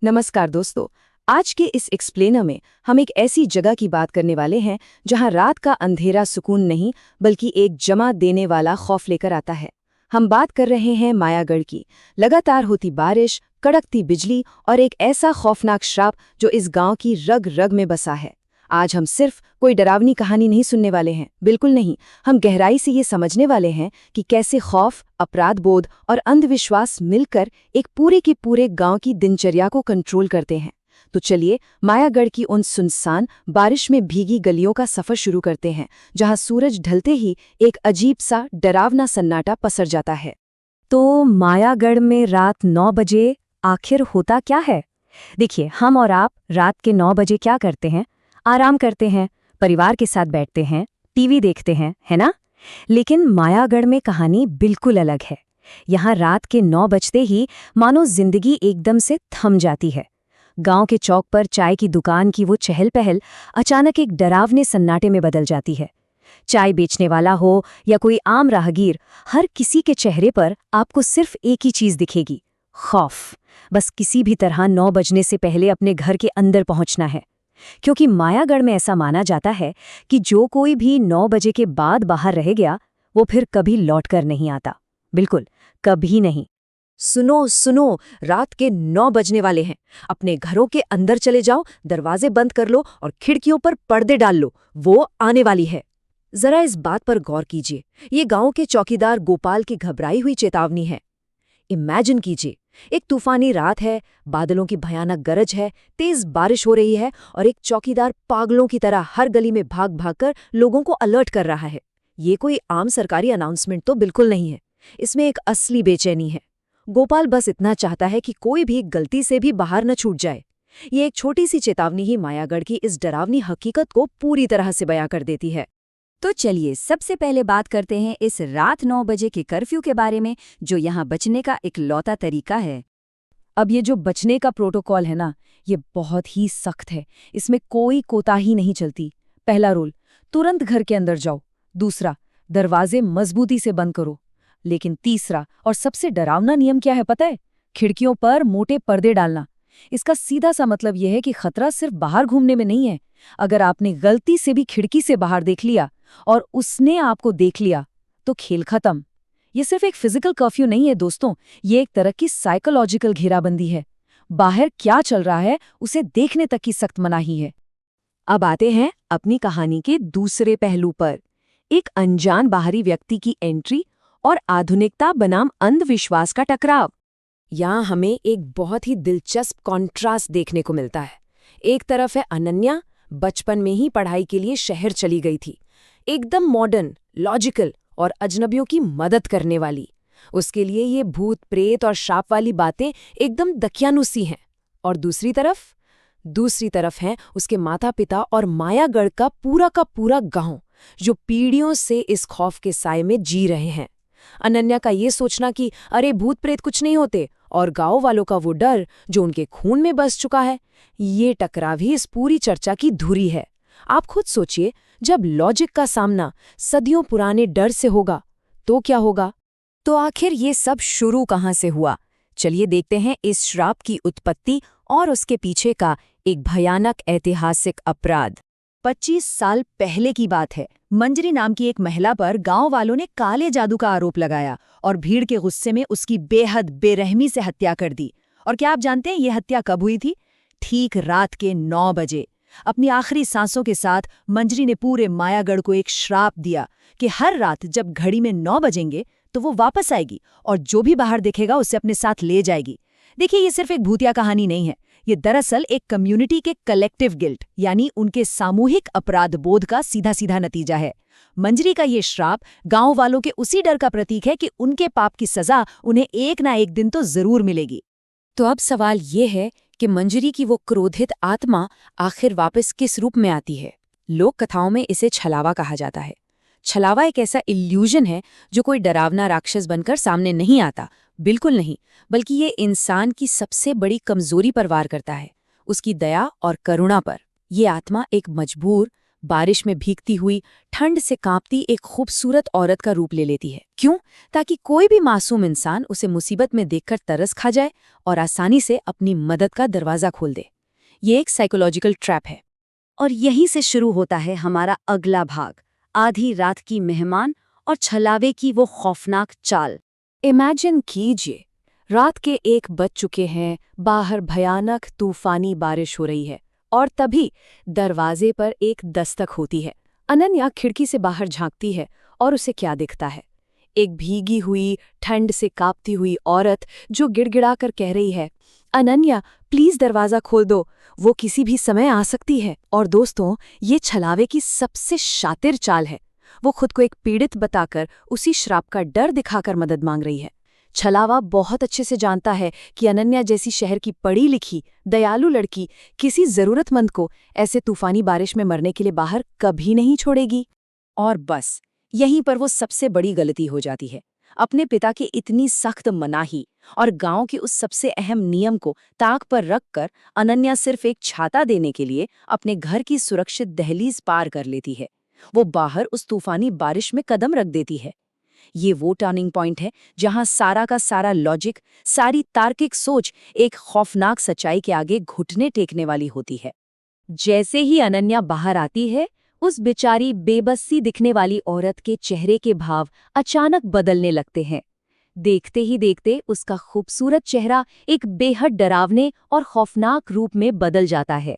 नमस्कार दोस्तों। आज के इस एक्सप्लेनर में हम एक ऐसी जगह की बात करने वाले हैं जहां रात का अंधेरा सुकून नहीं बल्कि एक जमा देने वाला खौफ लेकर आता है। हम बात कर रहे हैं मायागढ़ की। लगातार होती बारिश, कड़कती बिजली और एक ऐसा खौफनाक श्राप जो इस गांव की रग रग में बसा है। आज हम सिर्फ कोई डरावनी कहानी नहीं सुनने वाले हैं, बिल्कुल नहीं। हम गहराई से ये समझने वाले हैं कि कैसे खौफ, अपराध बोध और अंधविश्वास मिलकर एक पूरे के पूरे गांव की दिनचर्या को कंट्रोल करते हैं। तो चलिए मायागढ़ की उन सुनसान, बारिश में भीगी गलियों का सफर शुरू करते हैं, जहां सूरज ढलते ही एक अजीब सा डरावना सन्नाटा पसर जाता है। तो मायागढ़ में रात 9 बजे आखिर होता क्या है? देखिए, हम और आप रात के 9 बजे क्या करते हैं? आराम करते हैं, परिवार के साथ बैठते हैं, टीवी देखते हैं, है ना? लेकिन मायागढ़ में कहानी बिल्कुल अलग है। यहाँ रात के 9 बजते ही मानो जिंदगी एकदम से थम जाती है। गांव के चौक पर चाय की दुकान की वो चहल पहल अचानक एक डरावने सन्नाटे में बदल जाती है। चाय बेचने वाला हो या कोई आम राहगीर, हर किसी के चेहरे पर आपको सिर्फ एक ही चीज दिखेगी, खौफ। बस किसी भी तरह 9 बजने से पहले अपने घर के अंदर पहुंचना है। क्योंकि मायागढ़ में ऐसा माना जाता है कि जो कोई भी 9 बजे के बाद बाहर रह गया, वो फिर कभी लौटकर नहीं आता। बिल्कुल, कभी नहीं। सुनो सुनो, रात के 9 बजने वाले हैं। अपने घरों के अंदर चले जाओ, दरवाजे बंद कर लो और खिड़कियों पर पर्दे डाल लो, वो आने वाली है। जरा इस बात पर गौर कीजिए। ये गांव के चौकीदार गोपाल की घबराई हुई चेतावनी है। इमेजिन कीजिए, एक तूफानी रात है, बादलों की भयानक गरज है, तेज बारिश हो रही है और एक चौकीदार पागलों की तरह हर गली में भाग भागकर लोगों को अलर्ट कर रहा है। ये कोई आम सरकारी अनाउंसमेंट तो बिल्कुल नहीं है। इसमें एक असली बेचैनी है। गोपाल बस इतना चाहता है कि कोई भी गलती से भी बाहर न छूट जाए। ये एक छोटी सी चेतावनी ही मायागढ़ की इस डरावनी हकीकत को पूरी तरह से बयां कर देती है। तो चलिए सबसे पहले बात करते हैं इस रात 9 बजे के कर्फ्यू के बारे में, जो यहाँ बचने का एक लौता तरीका है। अब ये जो बचने का प्रोटोकॉल है ना, ये बहुत ही सख्त है। इसमें कोई कोताही नहीं चलती। पहला रूल, तुरंत घर के अंदर जाओ। दूसरा, दरवाजे मजबूती से बंद करो। लेकिन तीसरा और सबसे डरावना नियम क्या है पता है? खिड़कियों पर मोटे पर्दे डालना। इसका सीधा सा मतलब यह है कि खतरा सिर्फ बाहर घूमने में नहीं है। अगर आपने गलती से भी खिड़की से बाहर देख लिया और उसने आपको देख लिया, तो खेल खत्म। ये सिर्फ एक फिजिकल कर्फ्यू नहीं है दोस्तों, ये एक तरह की साइकोलॉजिकल घेराबंदी है। बाहर क्या चल रहा है उसे देखने तक की सख्त मनाही है। अब आते हैं अपनी कहानी के दूसरे पहलू पर। एक अनजान बाहरी व्यक्ति की एंट्री और आधुनिकता बनाम अंधविश्वास का टकराव। यहाँ हमें एक बहुत ही दिलचस्प कॉन्ट्रास्ट देखने को मिलता है। एक तरफ है अनन्या, बचपन में ही पढ़ाई के लिए शहर चली गई थी, एकदम मॉडर्न, लॉजिकल और अजनबियों की मदद करने वाली। उसके लिए ये भूत प्रेत और श्राप वाली बातें एकदम दकियानुसी हैं। और दूसरी तरफ हैं उसके माता पिता और मायागढ़ का पूरा गांव, जो पीढ़ियों से इस खौफ के साए में जी रहे हैं। अनन्या का ये सोचना कि अरे भूत प्रेत कुछ नहीं होते, और गांव वालों का वो डर जो उनके खून में बस चुका है, ये टकराव ही इस पूरी चर्चा की धुरी है। आप खुद सोचिए, जब लॉजिक का सामना सदियों पुराने डर से होगा तो क्या होगा? तो आखिर ये सब शुरू कहाँ से हुआ? चलिए देखते हैं इस श्राप की उत्पत्ति और उसके पीछे का एक भयानक ऐतिहासिक अपराध। 25 साल पहले की बात है। मंजरी नाम की एक महिला पर गांव वालों ने काले जादू का आरोप लगाया और भीड़ के गुस्से में उसकी बेहद बेरहमी से हत्या कर दी। और क्या आप जानते हैं ये हत्या कब हुई थी? ठीक रात के 9 बजे। अपनी आखिरी सांसों के साथ मंजरी ने पूरे मायागढ़ को एक श्राप दिया कि हर रात जब घड़ी में 9 बजेंगे तो वो वापस आएगी और जो भी बाहर दिखेगा उसे अपने साथ ले जाएगी। देखिए, ये सिर्फ एक भूतिया कहानी नहीं है। ये दरअसल एक कम्युनिटी के कलेक्टिव गिल्ट, यानी उनके सामूहिक अपराध बोध का सीधा सीधा नतीजा है। मंजरी का ये श्राप गांव वालों के उसी डर का प्रतीक है कि उनके पाप की सजा उन्हें एक ना एक दिन तो जरूर मिलेगी। तो अब सवाल ये है कि मंजरी की वो क्रोधित आत्मा आखिर वापस किस रूप में आती है? लोक कथाओं में इसे छलावा कहा जाता है। छलावा एक ऐसा इल्यूजन है जो कोई डरावना राक्षस बनकर सामने नहीं आता, बिल्कुल नहीं, बल्कि ये इंसान की सबसे बड़ी कमजोरी पर वार करता है, उसकी दया और करुणा पर। ये आत्मा एक मजबूर, बारिश में भीगती हुई, ठंड से कांपती एक खूबसूरत औरत का रूप ले लेती है। क्यों? ताकि कोई भी मासूम इंसान उसे मुसीबत में देखकर तरस खा जाए और आसानी से अपनी मदद का दरवाज़ा खोल दे। ये एक साइकोलॉजिकल ट्रैप है। और यहीं से शुरू होता है हमारा अगला भाग, आधी रात की मेहमान और छलावे की वो खौफनाक चाल। इमेजिन कीजिए, रात के 1 बज चुके हैं, बाहर भयानक तूफानी बारिश हो रही है और तभी दरवाजे पर एक दस्तक होती है। अनन्या खिड़की से बाहर झांकती है और उसे क्या दिखता है? एक भीगी हुई, ठंड से कांपती हुई औरत जो गिड़गिड़ा कर कह रही है, अनन्या प्लीज दरवाजा खोल दो, वो किसी भी समय आ सकती है। और दोस्तों, ये छलावे की सबसे शातिर चाल है। वो खुद को एक पीड़ित बताकर उसी श्राप का डर दिखाकर मदद मांग रही है। छलावा बहुत अच्छे से जानता है कि अनन्या जैसी शहर की पढ़ी लिखी, दयालु लड़की किसी जरूरतमंद को ऐसे तूफानी बारिश में मरने के लिए बाहर कभी नहीं छोड़ेगी। और बस यहीं पर वो सबसे बड़ी गलती हो जाती है। अपने पिता की इतनी सख्त मनाही और गांव के उस सबसे अहम नियम को ताक पर रखकर अनन्या सिर्फ एक छाता देने के लिए अपने घर की सुरक्षित दहलीज पार कर लेती है। वो बाहर उस तूफानी बारिश में कदम रख देती है। ये वो टर्निंग पॉइंट है जहां सारा का सारा लॉजिक, सारी तार्किक सोच एक खौफनाक सच्चाई के आगे घुटने टेकने वाली होती है। जैसे ही अनन्या बाहर आती है, उस बेचारी बेबसी दिखने वाली औरत के चेहरे के भाव अचानक बदलने लगते हैं। देखते ही देखते उसका खूबसूरत चेहरा एक बेहद डरावने और खौफनाक रूप में बदल जाता है।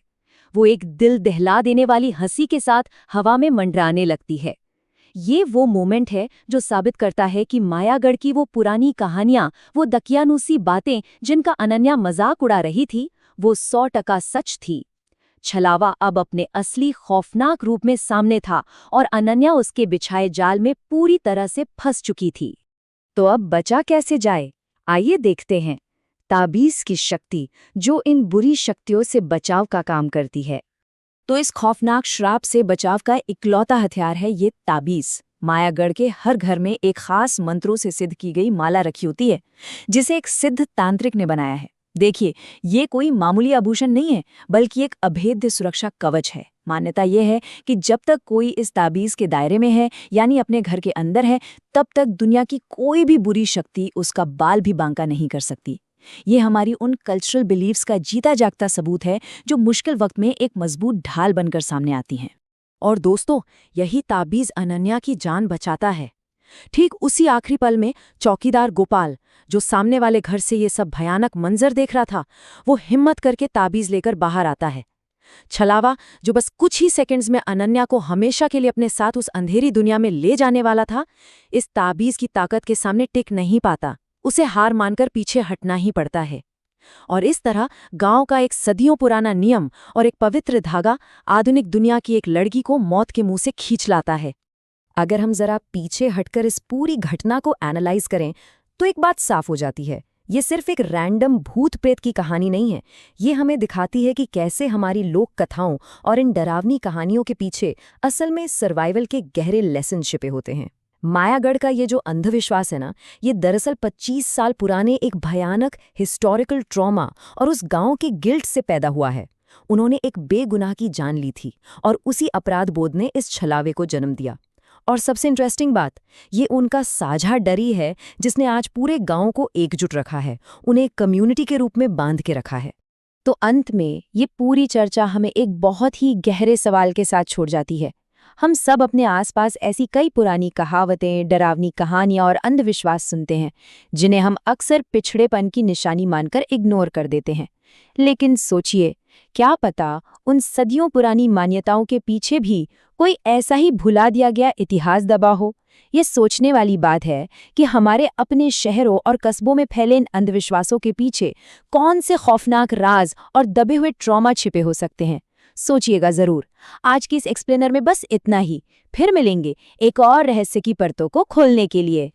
वो एक दिल दहला देने वाली हंसी के साथ हवा में मंडराने लगती है। ये वो मोमेंट है जो साबित करता है कि मायागढ़ की वो पुरानी कहानियां, वो दकियानूसी बातें जिनका अनन्या मजाक उड़ा रही थी, वो 100% सच थी। छलावा अब अपने असली खौफनाक रूप में सामने था और अनन्या उसके बिछाए जाल में पूरी तरह से फंस चुकी थी। तो अब बचा कैसे जाए? आइए देखते हैं। ताबीज की शक्ति जो इन बुरी शक्तियों से बचाव का काम करती है। तो इस खौफनाक श्राप से बचाव का इकलौता हथियार है ये ताबीज। मायागढ़ के हर घर में एक खास मंत्रों से सिद्ध की गई माला रखी होती है, जिसे एक सिद्ध तांत्रिक ने बनाया है। देखिए, ये कोई मामूली आभूषण नहीं है, बल्कि एक अभेद्य सुरक्षा कवच है। मान्यता यह है कि जब तक कोई इस ताबीज के दायरे में है, यानी अपने घर के अंदर है, तब तक दुनिया की कोई भी बुरी शक्ति उसका बाल भी बांका नहीं कर सकती। ये हमारी उन कल्चरल बिलीव्स का जीता जागता सबूत है जो मुश्किल वक्त में एक मजबूत ढाल बनकर सामने आती हैं। और दोस्तों, यही ताबीज अनन्या की जान बचाता है। ठीक उसी आखिरी पल में चौकीदार गोपाल, जो सामने वाले घर से ये सब भयानक मंजर देख रहा था, वो हिम्मत करके ताबीज लेकर बाहर आता है। छलावा, जो बस कुछ ही सेकंड्स में अनन्या को हमेशा के लिए अपने साथ उस अंधेरी दुनिया में ले जाने वाला था, इस ताबीज की ताकत के सामने टिक नहीं पाता। उसे हार मानकर पीछे हटना ही पड़ता है। और इस तरह गांव का एक सदियों पुराना नियम और एक पवित्र धागा आधुनिक दुनिया की एक लड़की को मौत के मुंह से खींच लाता है। अगर हम जरा पीछे हटकर इस पूरी घटना को एनालाइज करें, तो एक बात साफ हो जाती है। ये सिर्फ एक रैंडम भूत प्रेत की कहानी नहीं है। ये हमें दिखाती है कि कैसे हमारी लोक कथाओं और इन डरावनी कहानियों के पीछे असल में सर्वाइवल के गहरे लेसन छिपे होते हैं। मायागढ़ का ये जो अंधविश्वास है ना, ये दरअसल 25 साल पुराने एक भयानक हिस्टोरिकल ट्रॉमा और उस गांव के गिल्ट से पैदा हुआ है। उन्होंने एक बेगुनाह की जान ली थी और उसी अपराध बोध ने इस छलावे को जन्म दिया। और सबसे इंटरेस्टिंग बात, ये उनका साझा डर ही है जिसने आज पूरे गांव को एकजुट रखा है, उन्हें एक कम्युनिटी के रूप में बांध के रखा है। तो अंत में ये पूरी चर्चा हमें एक बहुत ही गहरे सवाल के साथ छोड़ जाती है। हम सब अपने आसपास ऐसी कई पुरानी कहावतें, डरावनी कहानियां और अंधविश्वास सुनते हैं, जिन्हें हम अक्सर पिछड़ेपन की निशानी मानकर इग्नोर कर देते हैं। लेकिन सोचिए, क्या पता उन सदियों पुरानी मान्यताओं के पीछे भी कोई ऐसा ही भुला दिया गया इतिहास दबा हो। ये सोचने वाली बात है कि हमारे अपने शहरों और कस्बों में फैले इन अंधविश्वासों के पीछे कौन से खौफनाक राज और दबे हुए ट्रॉमा छिपे हो सकते हैं। सोचिएगा जरूर। आज की इस एक्सप्लेनर में बस इतना ही। फिर मिलेंगे एक और रहस्य की परतों को खोलने के लिए।